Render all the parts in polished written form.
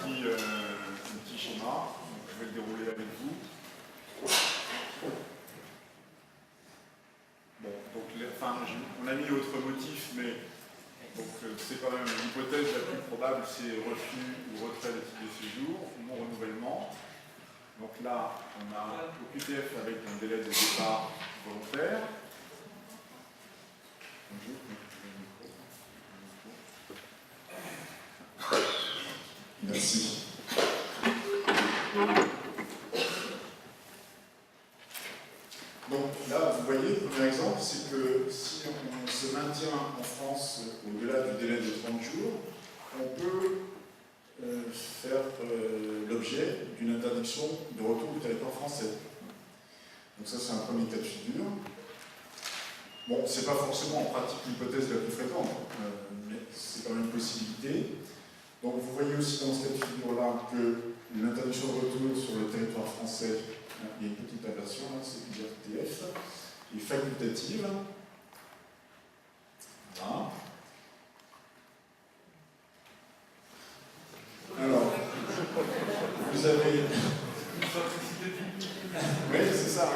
petit schéma, donc je vais le dérouler avec vous. Bon, donc on a mis autre motif, mais c'est quand même l'hypothèse la plus probable, c'est refus ou retrait de titre de séjour, non renouvellement. Donc là, on a OQTF avec un délai de départ volontaire. Merci. Donc là, vous voyez, le premier exemple, c'est que si on se maintient en France au-delà du délai de 30 jours, on peut faire l'objet d'une interdiction de retour du territoire français. Donc ça, c'est un premier cas de figure. Bon, c'est pas forcément en pratique l'hypothèse la plus fréquente, mais c'est quand même une possibilité. Donc vous voyez aussi dans ce cas de figure-là que l'interdiction de retour sur le territoire français, il y a une petite inversion, c'est l'IRTF, est facultative. Voilà. Alors, vous avez... Oui, c'est ça.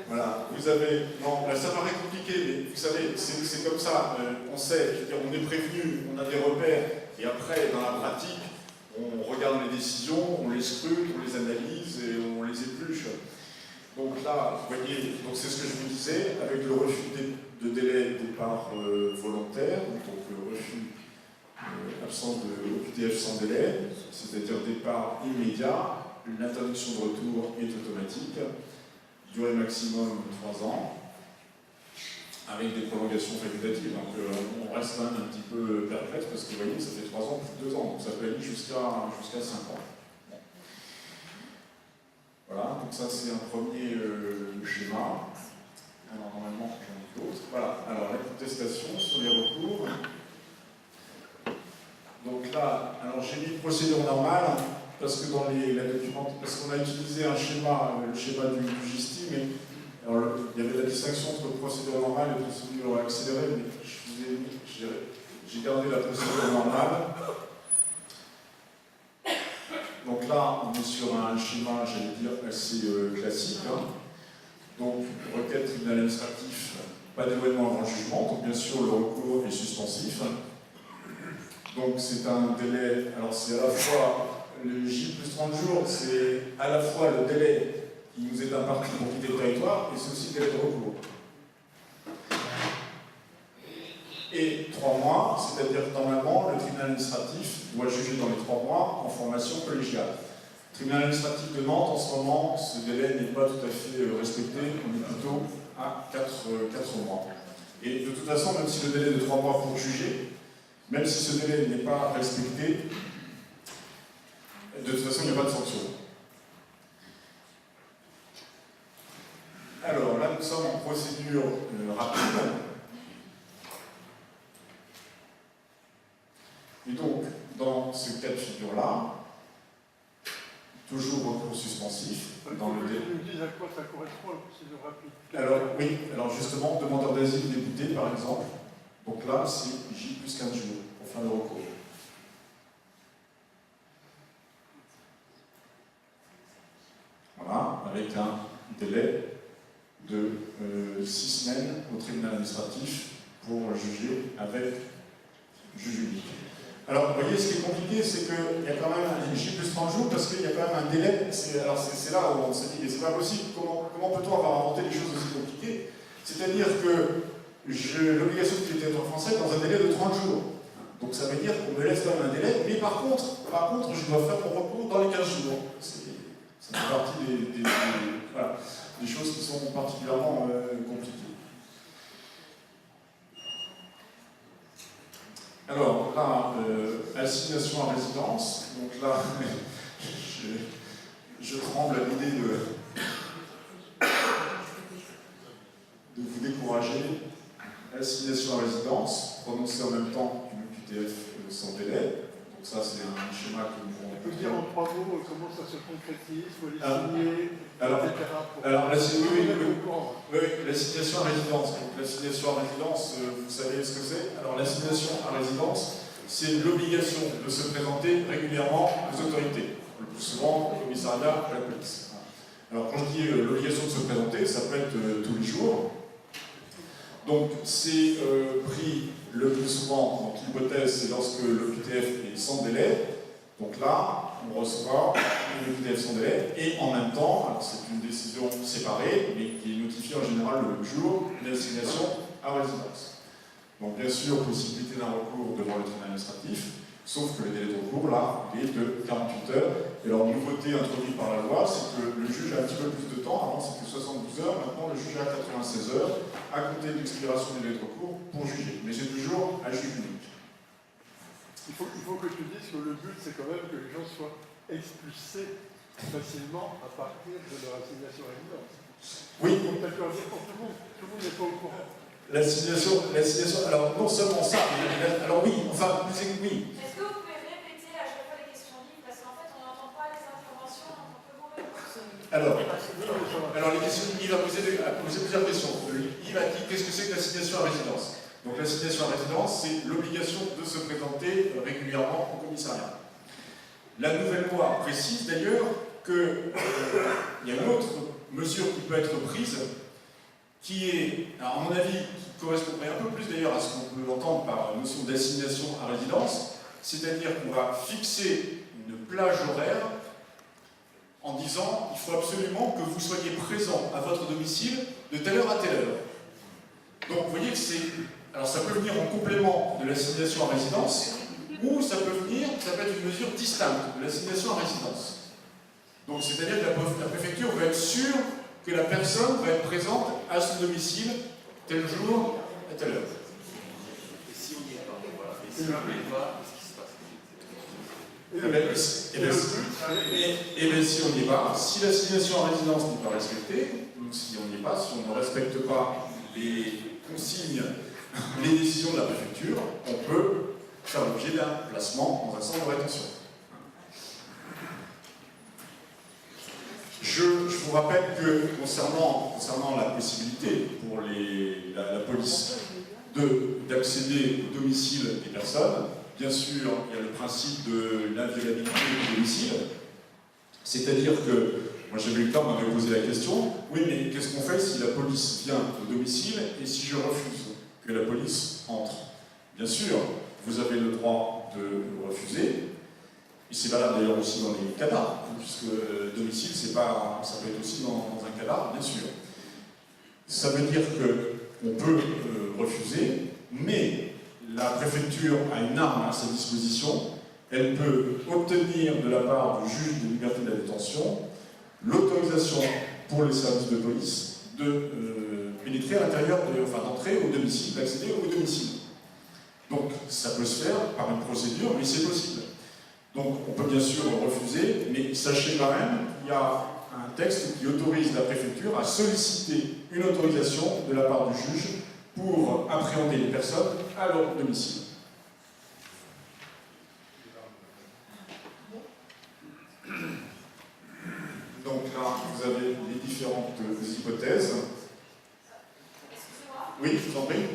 Voilà, vous avez... Non, ça paraît compliqué, mais vous savez, c'est comme ça. On sait, je veux dire, on est prévenu, on a des repères, et après, dans la pratique, on regarde les décisions, on les scrute, on les analyse et on les épluche. Donc là, vous voyez, c'est ce que je vous disais, avec le refus de délai de départ volontaire, donc le refus absence de OQTF sans délai, c'est-à-dire départ immédiat, l'interdiction de retour est automatique, durée maximum 3 ans, avec des prolongations facultatives. Donc on reste quand même un petit peu perplexe parce que vous voyez, ça fait 3 ans plus de 2 ans, donc ça peut aller jusqu'à 5 ans. Bon. Voilà, donc ça c'est un premier schéma. Alors normalement j'en ai d'autres. Voilà, alors la contestation sur les recours. Donc là, alors j'ai mis procédure normale parce que dans la documentation, parce qu'on a utilisé un schéma, le schéma du GISTI, mais alors, il y avait la distinction entre procédure normale et procédure accélérée, mais j'ai gardé la procédure normale. Donc là, on est sur un schéma, j'allais dire, assez classique. Hein. Donc, requête tribunal administratif, pas d'éloignement avant jugement, donc bien sûr le recours est suspensif. Donc c'est un délai, alors c'est à la fois le J plus 30 jours, c'est à la fois le délai qui nous est imparti pour quitter le territoire, et c'est aussi le délai de recours. Et 3 mois, c'est-à-dire que normalement, le tribunal administratif doit juger dans les 3 mois en formation collégiale. Le tribunal administratif de Nantes, en ce moment, ce délai n'est pas tout à fait respecté, on est plutôt à 4 mois. Et de toute façon, même si le délai de 3 mois pour juger, même si ce délai n'est pas respecté, de toute façon, il n'y a pas de sanction. Alors là, nous sommes en procédure rapide. Et donc, dans ce cas de figure-là, toujours recours suspensif. Dans le délai. Vous dites à quoi ça correspond la procédure rapide? Alors, oui, alors justement, demandeur d'asile débuté, par exemple. Donc là, c'est J plus 15 jours pour faire le recours. Voilà, avec un délai de 6 semaines au tribunal administratif pour juger avec juge unique. Alors, vous voyez, ce qui est compliqué, c'est qu'il y a quand même un J plus 30 jours parce qu'il y a quand même un délai. Alors, c'est là où on s'est dit, mais c'est pas possible. Comment peut-on avoir inventé des choses aussi compliquées? C'est-à-dire que l'obligation de quitter le territoire français dans un délai de 30 jours. Donc, ça veut dire qu'on me laisse quand même un délai, mais par contre, je dois faire mon recours dans les 15 jours. Ça fait partie voilà, des choses qui sont particulièrement compliquées. Alors là, assignation à résidence. Donc là, je tremble à l'idée de vous décourager. Assignation à résidence, prononcée en même temps qu'une QTF sans délai. Donc ça, c'est un schéma que nous On pourrons peut dire en 3 mots comment ça se concrétise, il faut les Ah, signer, alors, etc. pour- alors, pour oui, mettre au courant. l'assignation à résidence. Donc, l'assignation à résidence, vous savez ce que c'est? Alors, l'assignation à résidence, c'est l'obligation de se présenter régulièrement aux autorités. Le plus souvent, au commissariat, à la police. Alors, quand je dis l'obligation de se présenter, ça peut être tous les jours. Donc, c'est pris le plus souvent, donc l'hypothèse, c'est lorsque l'OQTF est sans délai. Donc là, on reçoit une OQTF sans délai, et en même temps, c'est une décision séparée, mais qui est notifiée en général le même jour, l'assignation à résidence. Donc bien sûr, possibilité d'un recours devant le tribunal administratif, sauf que le délai de recours, là, il est de 48 heures. Et alors, nouveauté introduite par la loi, c'est que le juge a un petit peu plus de temps. Avant, c'était 72 heures. Maintenant, le juge a 96 heures à compter de l'expiration du délai de recours pour juger. Mais c'est toujours un juge unique. Il faut que tu dises que le but, c'est quand même que les gens soient expulsés facilement à partir de leur assignation à résidence. Oui. Donc, tu as pu en dire pour tout le monde n'est pas au courant. L'assignation, alors non seulement ça, mais alors oui, enfin, oui. Est-ce que vous pouvez répéter à chaque fois les questions libres? Parce qu'en fait, on n'entend pas les informations, on peut vous répondre. Alors les questions, Yves a posé plusieurs questions. Yves a dit qu'est-ce que c'est que l'assignation à résidence? Donc l'assignation à résidence, c'est l'obligation de se présenter régulièrement au commissariat. La nouvelle loi précise d'ailleurs qu'il y a une autre mesure qui peut être prise, qui est, alors, à mon avis, qui correspondrait un peu plus d'ailleurs à ce qu'on peut entendre par la notion d'assignation à résidence, c'est-à-dire qu'on va fixer une plage horaire en disant il faut absolument que vous soyez présent à votre domicile de telle heure à telle heure. Donc vous voyez que c'est... Alors ça peut venir en complément de l'assignation à résidence, ou ça peut être une mesure distincte de l'assignation à résidence. Donc c'est-à-dire que la préfecture va être sûre que la personne va être présente à son domicile tel jour, à telle heure. Et si on n'y est pas, voilà. Et si on n'y est pas, qu'est-ce qui se passe? Et bien si on n'y est pas, si l'assignation à résidence n'est pas respectée, donc si on n'y est pas, si on ne respecte pas les consignes, les décisions de la préfecture, on peut faire l'objet d'un placement dans un centre de rétention. Je vous rappelle que concernant la possibilité pour la police d'accéder au domicile des personnes, bien sûr, il y a le principe de l'inviolabilité du domicile, c'est-à-dire que, moi j'avais eu le temps, on m'avait posé la question, oui mais qu'est-ce qu'on fait si la police vient au domicile et si je refuse que la police entre? Bien sûr, vous avez le droit de refuser, et c'est valable d'ailleurs aussi dans les cadavres, puisque domicile, ça peut être aussi dans un cadavre, bien sûr. Ça veut dire qu'on peut refuser, mais la préfecture a une arme à sa disposition, elle peut obtenir de la part du juge de liberté de la détention l'autorisation pour les services de police de pénétrer à l'intérieur, d'entrer au domicile, d'accéder au domicile. Donc ça peut se faire par une procédure, mais c'est possible. Donc on peut bien sûr refuser, mais sachez quand même qu'il y a un texte qui autorise la préfecture à solliciter une autorisation de la part du juge pour appréhender les personnes à leur domicile. Donc là, vous avez les différentes hypothèses. Excusez-moi. Oui, je vous en prie.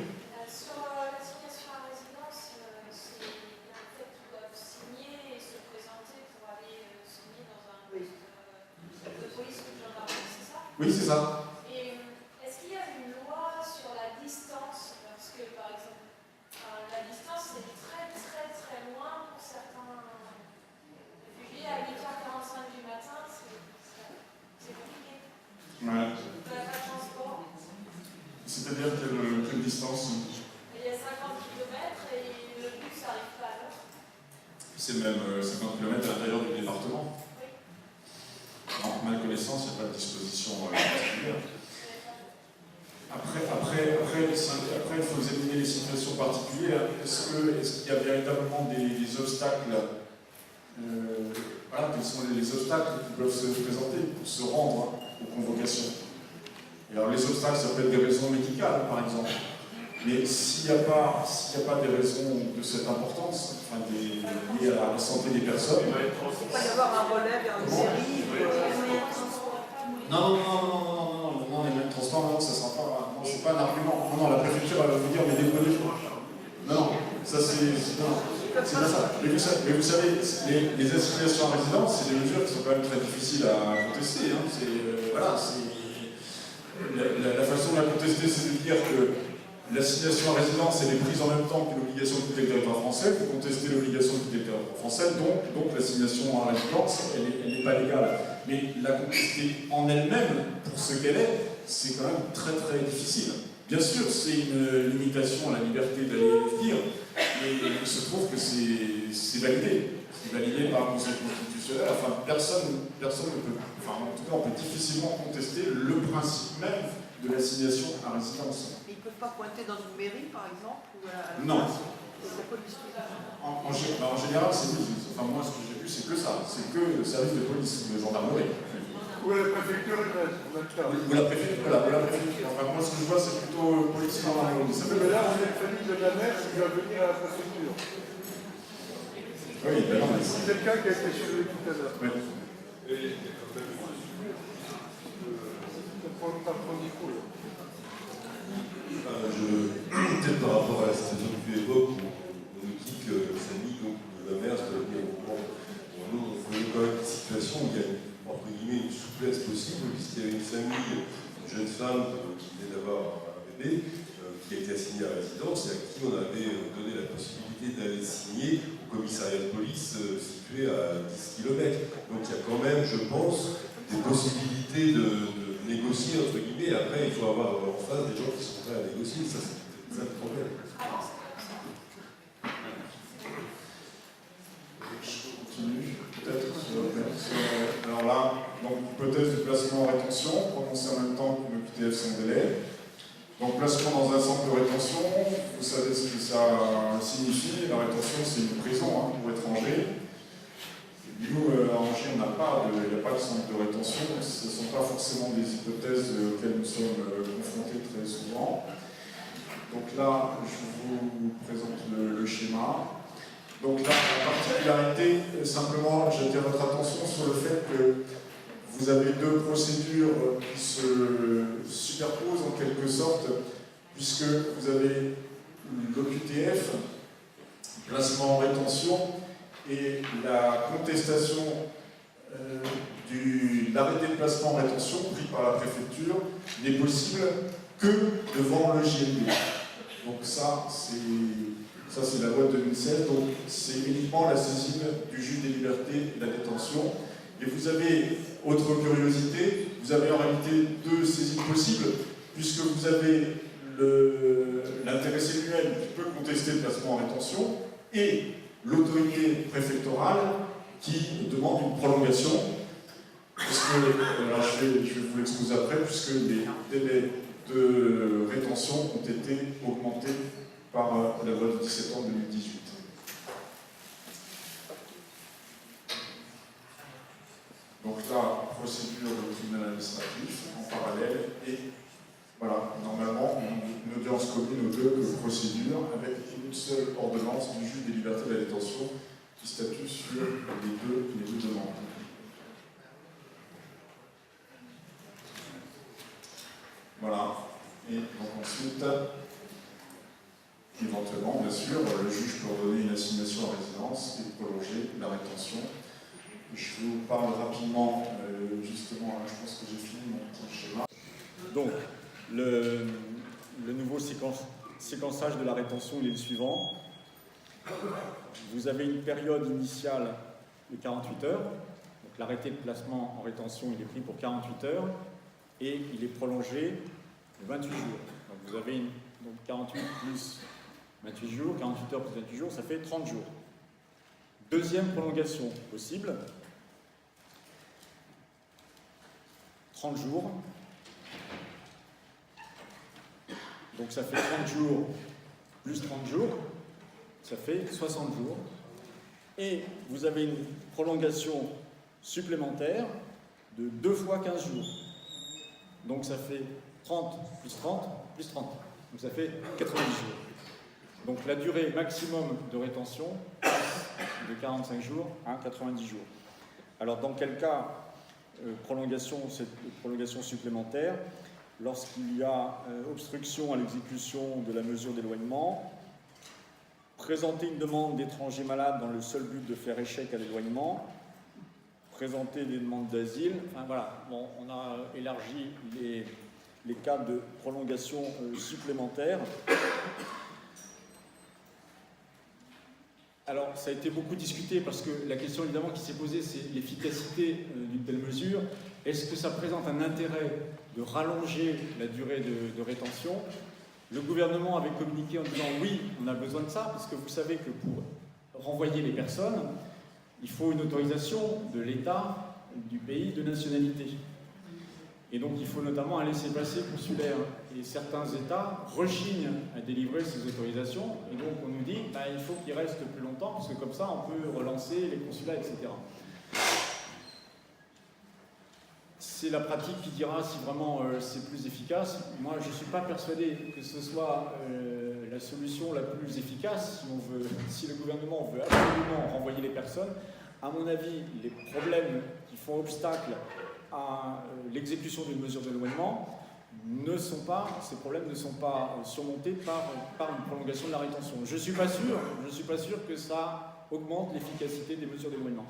Sur l'assignation à résidence, c'est bien le fait qu'ils doivent signer et se présenter pour aller signer dans un poste de police ou de gendarmerie, c'est ça? Oui, c'est ça. Et est-ce qu'il y a une loi sur la distance? Parce que, par exemple, la distance, c'est très très très loin pour certains réfugiés. À 8h45 du matin, c'est compliqué. Ouais. Vous n'avez pas de transport. C'est-à-dire quelle distance? Il y a 50 km et le bus n'arrive pas à l'heure. C'est même 50 km à l'intérieur du département. Oui. En ma connaissance, il n'y a pas de disposition particulière. Après, il faut examiner les situations particulières. Est-ce qu'il y a véritablement des obstacles quels sont les obstacles qui peuvent se présenter pour se rendre aux convocations? Et alors les obstacles, ça peut être des raisons médicales, par exemple. Mais s'il n'y a pas des raisons de cette importance, enfin, liées à la santé des personnes... Il peut y avoir un relais vers une série. Non, les moyens de transport, non, ça sera pas... Non, c'est pas un argument. Non, la préfecture, elle va vous dire, mais déprenez. Non, ça c'est... Non, c'est pas ça. Mais vous savez, les assignations à résidence, c'est des mesures qui sont quand même très difficiles à contester. Hein. Voilà, la façon de la contester, c'est de dire que l'assignation à résidence, elle est prise en même temps que l'obligation de quitter le territoire français. Pour contester l'obligation de quitter le territoire français, donc l'assignation à résidence, elle n'est pas légale. Mais la contester en elle-même, pour ce qu'elle est, c'est quand même très très difficile. Bien sûr, c'est une limitation à la liberté d'aller et de venir, mais il se trouve que c'est validé. C'est validé par le Conseil constitutionnel. Enfin, personne ne peut, enfin, en tout cas, on peut difficilement contester le principe même de l'assignation à résidence. Ils ne peuvent pas pointer dans une mairie, par exemple, ou à la Non. la police. En général, c'est enfin, moi, ce que j'ai vu, c'est que ça. C'est que le service de police, de gendarmerie. Ou à la préfecture elle-même, en même temps. Ou la préfecture, voilà, la préfecture. Enfin, moi, ce que je vois, c'est plutôt police et gendarmerie. Mais là, on est une famille de la mère qui va venir à la préfecture. Oui, ben non, mais C'est quelqu'un qui a été surveillé tout à l'heure. oui. Ça prend du coup, là. Peut-être par rapport à la situation que tu évoques, on nous dit que Samy, donc la mère, c'est-à-dire on connaît quand même des situations où il y a entre guillemets une souplesse possible, puisqu'il y avait une famille, une jeune femme qui venait d'avoir un bébé, qui a été assignée à résidence et à qui on avait donné la possibilité d'aller signer au commissariat de police situé à 10 km. Donc il y a quand même, je pense, des possibilités de négocier, entre guillemets. Après, il faut avoir en face des gens qui sont prêts à négocier. Ça, c'est ça le problème. Continue, peut-être. Alors là, donc hypothèse de placement en rétention, prononcée en même temps que le QTF sans délai. Donc placement dans un centre de rétention, vous savez ce que ça signifie. La rétention, c'est une prison pour étrangers. Nous, à Angers, il n'y a pas de centre de rétention, ce ne sont pas forcément des hypothèses auxquelles nous sommes confrontés très souvent. Donc là, je vous présente le schéma. Donc là, la particularité, simplement, j'attire votre attention sur le fait que vous avez deux procédures qui se superposent en quelque sorte, puisque vous avez l'OQTF, placement en rétention, et la contestation de l'arrêté de placement en rétention pris par la préfecture n'est possible que devant le JLD. Donc ça, c'est la loi de 2016, donc c'est uniquement la saisine du juge des libertés et de la détention. Et vous avez, autre curiosité, vous avez en réalité deux saisines possibles, puisque vous avez l'intéressé lui-même qui peut contester le placement en rétention, et l'autorité préfectorale qui demande une prolongation, alors je vais vous l'exposer après, puisque les délais de rétention ont été augmentés par la loi du 17 septembre 2018. Donc là, procédure de tribunal administratif en parallèle, et voilà, normalement, une audience commune aux deux procédures avec une seule ordonnance du juge des libertés et de la détention qui statue sur les deux demandes. Voilà. Et donc ensuite, éventuellement, bien sûr, le juge peut ordonner une assignation à résidence et prolonger la rétention. Je vous parle rapidement, justement, je pense que j'ai fini mon petit schéma. Donc, le nouveau séquençage de la rétention il est le suivant. Vous avez une période initiale de 48 heures. Donc l'arrêté de placement en rétention il est pris pour 48 heures et il est prolongé de 28 jours. Donc vous avez donc 48 plus 28 jours, 48 heures plus 28 jours, ça fait 30 jours. Deuxième prolongation possible. 30 jours. Donc ça fait 30 jours plus 30 jours, ça fait 60 jours. Et vous avez une prolongation supplémentaire de 2 fois 15 jours. Donc ça fait 30 plus 30 plus 30. Donc ça fait 90 jours. Donc la durée maximum de rétention passe de 45 jours à 90 jours. Alors dans quel cas cette prolongation supplémentaire? Lorsqu'il y a obstruction à l'exécution de la mesure d'éloignement, présenter une demande d'étranger malade dans le seul but de faire échec à l'éloignement, présenter des demandes d'asile, enfin voilà, bon, on a élargi les cas de prolongation supplémentaire. Alors, ça a été beaucoup discuté parce que la question évidemment qui s'est posée, c'est l'efficacité d'une telle mesure. Est-ce que ça présente un intérêt de rallonger la durée de rétention? Le gouvernement avait communiqué en disant oui, on a besoin de ça, parce que vous savez que pour renvoyer les personnes, il faut une autorisation de l'État du pays de nationalité. Et donc il faut notamment un laissez-passer consulaire. Et certains États rechignent à délivrer ces autorisations. Et donc on nous dit il faut qu'ils restent plus longtemps, parce que comme ça on peut relancer les consulats, etc. C'est la pratique qui dira si vraiment c'est plus efficace. Moi je ne suis pas persuadé que ce soit la solution la plus efficace si le gouvernement veut absolument renvoyer les personnes. À mon avis, les problèmes qui font obstacle à l'exécution d'une mesure d'éloignement ces problèmes ne sont pas surmontés par une prolongation de la rétention. Je ne suis pas sûr que ça augmente l'efficacité des mesures d'éloignement.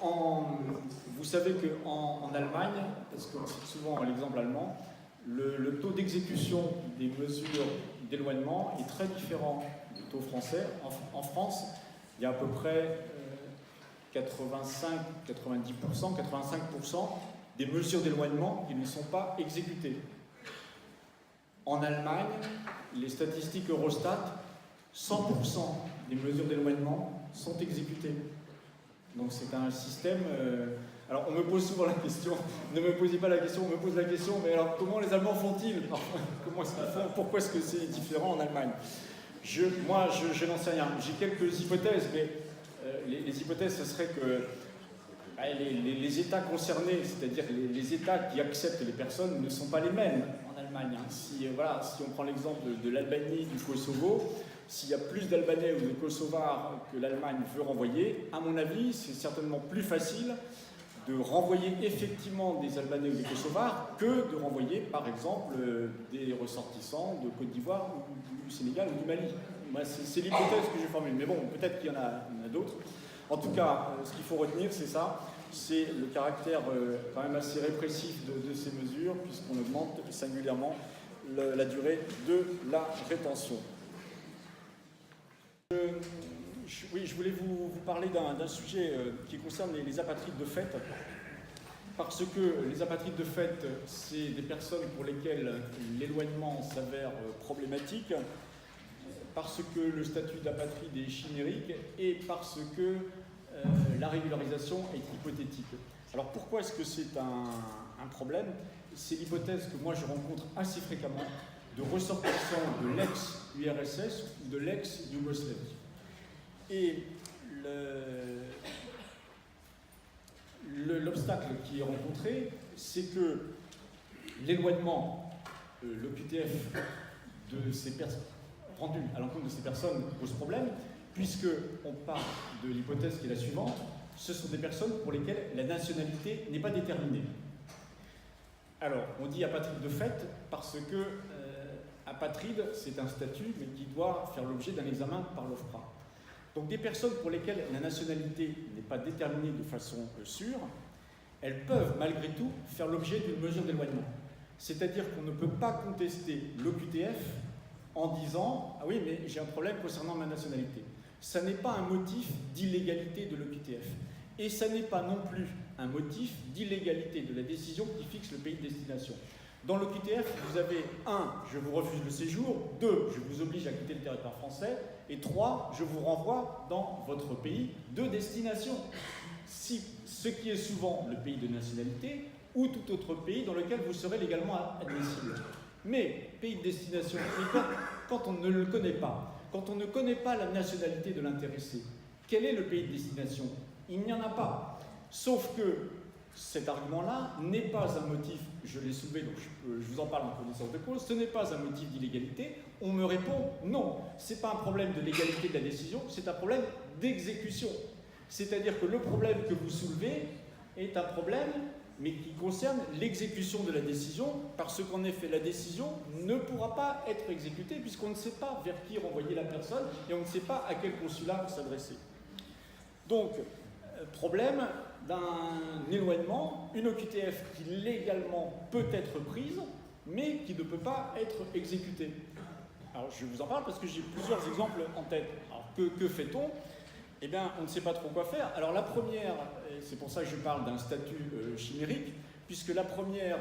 Vous savez qu'en Allemagne, parce qu'on cite souvent l'exemple allemand, le taux d'exécution des mesures d'éloignement est très différent du taux français. En France, il y a à peu près 85% des mesures d'éloignement qui ne sont pas exécutées. En Allemagne, les statistiques Eurostat, 100% des mesures d'éloignement sont exécutées. Donc c'est un système... Alors on me pose souvent la question, ne me posez pas la question, on me pose la question, mais alors comment les Allemands font-ils? Comment est-ce qu'ils font? Pourquoi est-ce que c'est différent en Allemagne? Moi, je n'en sais rien. J'ai quelques hypothèses, mais les hypothèses, ce serait que les États concernés, c'est-à-dire les États qui acceptent les personnes, ne sont pas les mêmes en Allemagne. Si on prend l'exemple de l'Albanie, du Kosovo, s'il y a plus d'Albanais ou de Kosovars que l'Allemagne veut renvoyer, à mon avis, c'est certainement plus facile de renvoyer effectivement des Albanais ou des Kosovars que de renvoyer, par exemple, des ressortissants de Côte d'Ivoire ou du Sénégal ou du Mali. Moi, c'est l'hypothèse que je formule, mais bon, peut-être qu'il y en a d'autres. En tout cas, ce qu'il faut retenir, c'est ça, c'est le caractère quand même assez répressif de ces mesures, puisqu'on augmente singulièrement la durée de la rétention. Je voulais vous parler d'un sujet qui concerne les apatrides de fait, parce que les apatrides de fait, c'est des personnes pour lesquelles l'éloignement s'avère problématique, parce que le statut d'apatride est chimérique et parce que la régularisation est hypothétique. Alors pourquoi est-ce que c'est un problème? C'est l'hypothèse que moi je rencontre assez fréquemment de ressortissants de l'ex-URSS ou de l'ex-Yougoslavie. Et l'obstacle qui est rencontré, c'est que l'éloignement, l'OQTF de ces personnes rendu à l'encontre de ces personnes pose problème, puisqu'on part de l'hypothèse qui est la suivante, ce sont des personnes pour lesquelles la nationalité n'est pas déterminée. Alors, on dit apatride de fait parce que apatride, c'est un statut, mais qui doit faire l'objet d'un examen par l'OFPRA. Donc des personnes pour lesquelles la nationalité n'est pas déterminée de façon sûre, elles peuvent malgré tout faire l'objet d'une mesure d'éloignement. C'est-à-dire qu'on ne peut pas contester l'OQTF en disant « Ah oui, mais j'ai un problème concernant ma nationalité ». Ça n'est pas un motif d'illégalité de l'OQTF. Et ça n'est pas non plus un motif d'illégalité de la décision qui fixe le pays de destination. Dans l'OQTF, vous avez 1, je vous refuse le séjour, 2, je vous oblige à quitter le territoire français, et 3, je vous renvoie dans votre pays de destination. Ce qui est souvent le pays de nationalité ou tout autre pays dans lequel vous serez légalement admissible. Mais, pays de destination, quand on ne le connaît pas, quand on ne connaît pas la nationalité de l'intéressé, quel est le pays de destination? Il n'y en a pas. Sauf que cet argument-là n'est pas un motif, je l'ai soulevé, donc je vous en parle en connaissance de cause, ce n'est pas un motif d'illégalité. On me répond non, ce n'est pas un problème de légalité de la décision, c'est un problème d'exécution. C'est-à-dire que le problème que vous soulevez est un problème, mais qui concerne l'exécution de la décision, parce qu'en effet, la décision ne pourra pas être exécutée, puisqu'on ne sait pas vers qui renvoyer la personne, et on ne sait pas à quel consulat s'adresser. Donc, problème d'un éloignement, une OQTF qui légalement peut être prise, mais qui ne peut pas être exécutée. Alors, je vous en parle parce que j'ai plusieurs exemples en tête. Alors, que fait-on ? Eh bien, on ne sait pas trop quoi faire. Alors, la première, et c'est pour ça que je parle d'un statut chimérique, puisque la première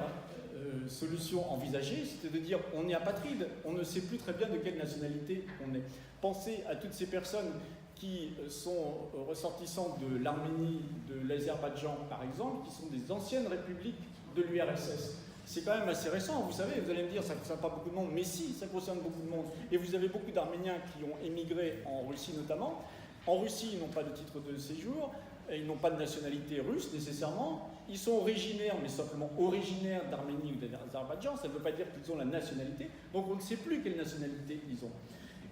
solution envisagée, c'était de dire on est apatride, on ne sait plus très bien de quelle nationalité on est. Pensez à toutes ces personnes qui sont ressortissants de l'Arménie, de l'Azerbaïdjan par exemple, qui sont des anciennes républiques de l'URSS. C'est quand même assez récent, vous savez, vous allez me dire ça ne concerne pas beaucoup de monde, mais si, ça concerne beaucoup de monde. Et vous avez beaucoup d'Arméniens qui ont émigré en Russie notamment. En Russie, ils n'ont pas de titre de séjour, ils n'ont pas de nationalité russe nécessairement, ils sont originaires, mais simplement originaires d'Arménie ou d'Azerbaïdjan, ça ne veut pas dire qu'ils ont la nationalité, donc on ne sait plus quelle nationalité ils ont.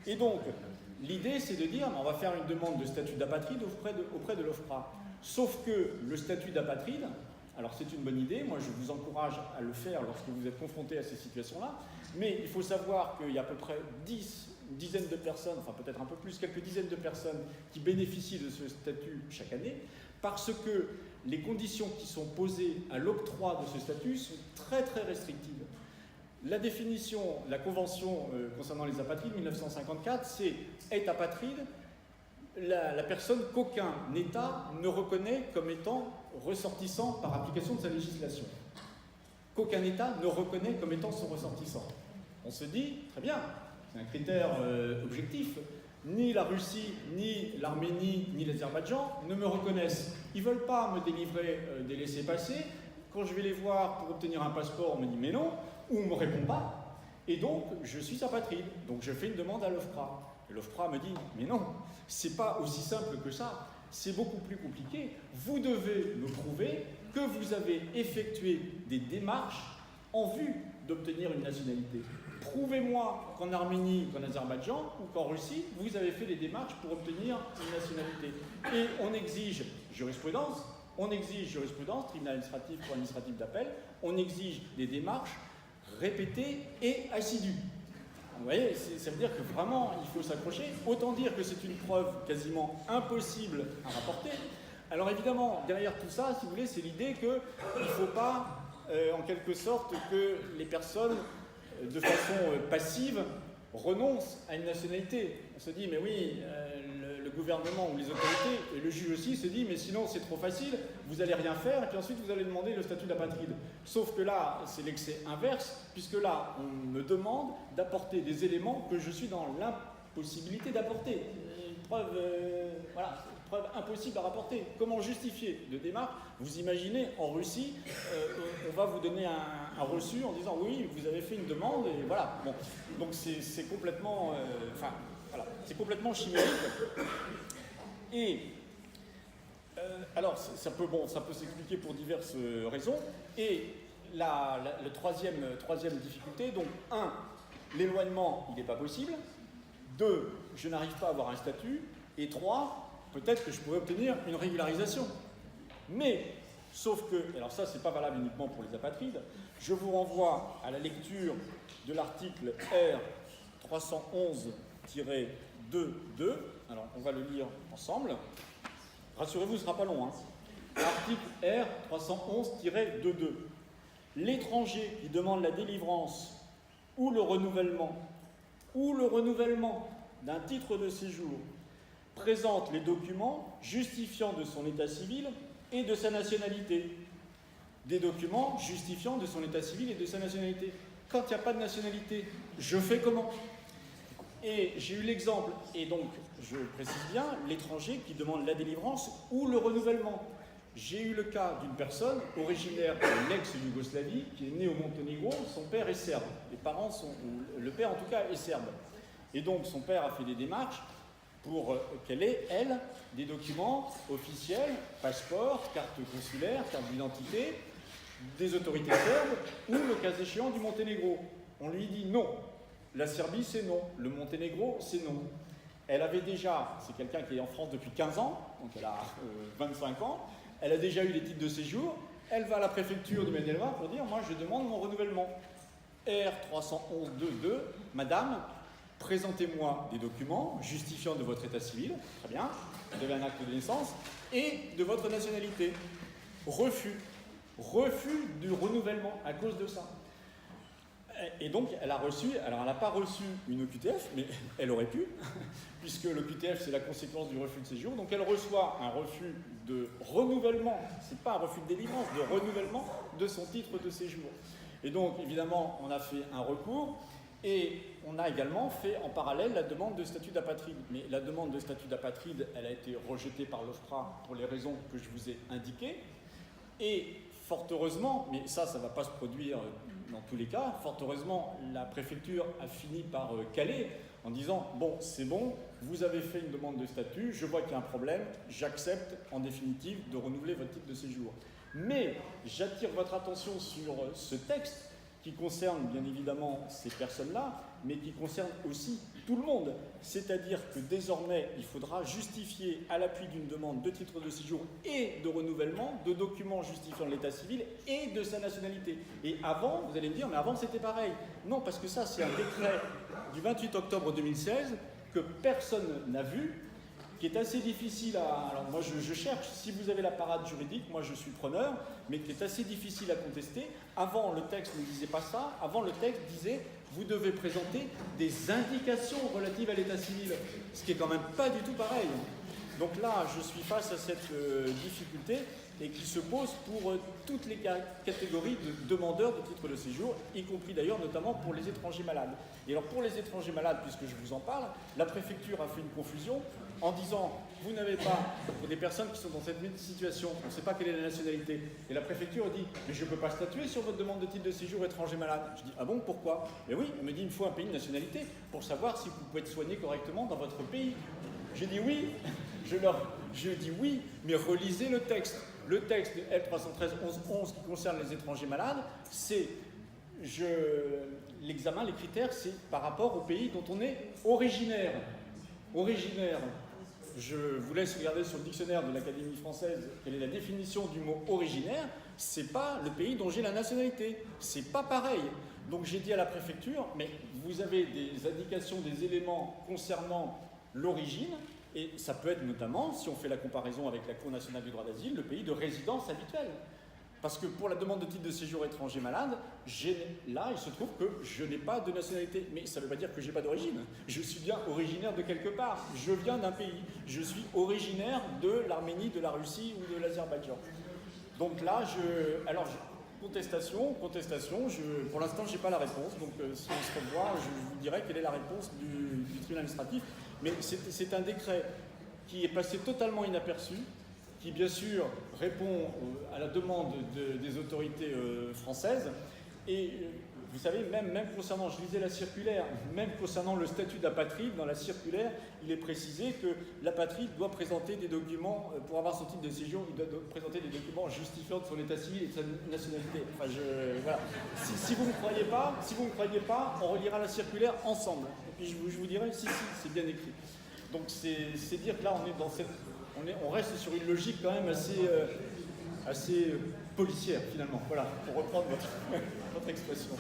Et donc, l'idée, c'est de dire, on va faire une demande de statut d'apatride auprès de l'OFPRA. Sauf que le statut d'apatride, alors c'est une bonne idée, moi je vous encourage à le faire lorsque vous êtes confronté à ces situations-là, mais il faut savoir qu'il y a à peu près une dizaine de personnes, enfin peut-être un peu plus, quelques dizaines de personnes qui bénéficient de ce statut chaque année, parce que les conditions qui sont posées à l'octroi de ce statut sont très très restrictives. La définition, la convention concernant les apatrides, 1954, c'est « est apatride » la personne qu'aucun État ne reconnaît comme étant ressortissant par application de sa législation. Qu'aucun État ne reconnaît comme étant son ressortissant. On se dit, très bien, c'est un critère objectif, ni la Russie, ni l'Arménie, ni l'Azerbaïdjan ne me reconnaissent. Ils ne veulent pas me délivrer des laissez-passer. Quand je vais les voir pour obtenir un passeport, on me dit mais non, ou on ne me répond pas, et donc je suis apatride. Donc je fais une demande à l'OFPRA. Et l'OFPRA me dit mais non, c'est pas aussi simple que ça, c'est beaucoup plus compliqué. Vous devez me prouver que vous avez effectué des démarches en vue d'obtenir une nationalité. Prouvez-moi qu'en Arménie, qu'en Azerbaïdjan ou qu'en Russie, vous avez fait des démarches pour obtenir une nationalité. Et on exige jurisprudence, tribunal administratif ou administratif d'appel, on exige des démarches répétées et assidues. Vous voyez, ça veut dire que vraiment, il faut s'accrocher. Autant dire que c'est une preuve quasiment impossible à rapporter. Alors évidemment, derrière tout ça, si vous voulez, c'est l'idée qu'il ne faut pas, en quelque sorte, que les personnes, de façon passive, renoncent à une nationalité. On se dit, mais oui, le gouvernement ou les autorités, et le juge aussi, se dit, mais sinon c'est trop facile, vous n'allez rien faire, et puis ensuite vous allez demander le statut d'apatride. Sauf que là, c'est l'excès inverse, puisque là, on me demande d'apporter des éléments que je suis dans l'impossibilité d'apporter. Une preuve, voilà, une preuve impossible à rapporter. Comment justifier de démarche? Vous imaginez, en Russie, on va vous donner un reçu en disant, oui, vous avez fait une demande, et voilà. Bon. Donc c'est complètement... voilà, c'est complètement chimérique. Et alors, ça peut s'expliquer pour diverses raisons. Et la troisième difficulté, donc 1, l'éloignement, il n'est pas possible. 2, je n'arrive pas à avoir un statut. Et 3, peut-être que je pourrais obtenir une régularisation. Mais, sauf que, alors ça, c'est pas valable uniquement pour les apatrides, je vous renvoie à la lecture de l'article R 311-2.2. Alors, on va le lire ensemble. Rassurez-vous, ce ne sera pas long. Article R 311-2.2. L'étranger qui demande la délivrance ou le renouvellement d'un titre de séjour présente les documents justifiant de son état civil et de sa nationalité. Des documents justifiant de son état civil et de sa nationalité. Quand il n'y a pas de nationalité, je fais comment? Et j'ai eu l'exemple, et donc je précise bien, l'étranger qui demande la délivrance ou le renouvellement. J'ai eu le cas d'une personne originaire de l'ex-Yougoslavie qui est née au Monténégro, son père est serbe. Les parents sont, le père en tout cas est serbe. Et donc son père a fait des démarches pour qu'elle ait, elle, des documents officiels, passeport, carte consulaire, carte d'identité, des autorités serbes ou, le cas échéant, du Monténégro. On lui dit non. La Serbie, c'est non. Le Monténégro, c'est non. Elle avait déjà, c'est quelqu'un qui est en France depuis 15 ans, donc elle a 25 ans, elle a déjà eu des titres de séjour, elle va à la préfecture de Maine-et-Loire pour dire « moi je demande mon renouvellement ». R311-2-2, madame, présentez-moi des documents justifiant de votre état civil, très bien, vous avez un acte de naissance, et de votre nationalité. Refus du renouvellement à cause de ça. Et donc, elle a reçu, alors elle n'a pas reçu une OQTF, mais elle aurait pu, puisque l'OQTF c'est la conséquence du refus de séjour, donc elle reçoit un refus de renouvellement, c'est pas un refus de délivrance, de renouvellement de son titre de séjour. Et donc, évidemment, on a fait un recours, et on a également fait en parallèle la demande de statut d'apatride. Mais la demande de statut d'apatride, elle a été rejetée par l'OFPRA pour les raisons que je vous ai indiquées, et fort heureusement, mais ça ne va pas se produire dans tous les cas, fort heureusement, la préfecture a fini par caler en disant « bon, c'est bon, vous avez fait une demande de statut, je vois qu'il y a un problème, j'accepte en définitive de renouveler votre titre de séjour ». Mais j'attire votre attention sur ce texte qui concerne bien évidemment ces personnes-là, mais qui concerne aussi tout le monde. C'est-à-dire que désormais, il faudra justifier à l'appui d'une demande de titre de séjour et de renouvellement de documents justifiant de l'état civil et de sa nationalité. Et avant, vous allez me dire, mais avant c'était pareil. Non, parce que ça c'est un décret du 28 octobre 2016 que personne n'a vu, qui est assez difficile à... Alors moi je cherche, si vous avez la parade juridique, moi je suis preneur, mais qui est assez difficile à contester. Avant, le texte ne disait pas ça. Avant, le texte disait « vous devez présenter des indications relatives à l'état civil », ce qui est quand même pas du tout pareil. Donc là, je suis face à cette difficulté et qui se pose pour toutes les catégories de demandeurs de titres de séjour, y compris d'ailleurs notamment pour les étrangers malades. Et alors pour les étrangers malades, puisque je vous en parle, la préfecture a fait une confusion en disant « vous n'avez pas, pour des personnes qui sont dans cette même situation, on ne sait pas quelle est la nationalité ». Et la préfecture dit « mais je ne peux pas statuer sur votre demande de titre de séjour étranger malade ». Je dis « ah bon, pourquoi ?» Mais oui, on me dit « il me faut un pays de nationalité pour savoir si vous pouvez être soigné correctement dans votre pays ». J'ai dit oui, je dis oui, mais relisez le texte. Le texte de L313-11-11 qui concerne les étrangers malades, c'est l'examen, les critères, c'est par rapport au pays dont on est originaire. Originaire. Je vous laisse regarder sur le dictionnaire de l'Académie française quelle est la définition du mot originaire. C'est pas le pays dont j'ai la nationalité. C'est pas pareil. Donc j'ai dit à la préfecture, mais vous avez des indications, des éléments concernant l'origine, et ça peut être notamment, si on fait la comparaison avec la Cour nationale du droit d'asile, le pays de résidence habituel. Parce que pour la demande de titre de séjour étranger malade, là, il se trouve que je n'ai pas de nationalité. Mais ça ne veut pas dire que je n'ai pas d'origine. Je suis bien originaire de quelque part. Je viens d'un pays. Je suis originaire de l'Arménie, de la Russie ou de l'Azerbaïdjan. Donc là, contestation, pour l'instant, je n'ai pas la réponse. Donc si on se revoit, je vous dirai quelle est la réponse du tribunal administratif. Mais c'est un décret qui est passé totalement inaperçu, qui bien sûr répond à la demande des autorités françaises. Et vous savez, même concernant, je lisais la circulaire, même concernant le statut d'apatride, dans la circulaire, il est précisé que l'apatride doit présenter des documents, pour avoir son titre de séjour, il doit présenter des documents justifiant de son état civil et de sa nationalité. Enfin, voilà. Si vous ne me croyez pas, on relira la circulaire ensemble. Et puis je vous dirai, si, c'est bien écrit. Donc c'est dire que là, on reste sur une logique quand même assez policière, finalement. Voilà, pour reprendre votre expression.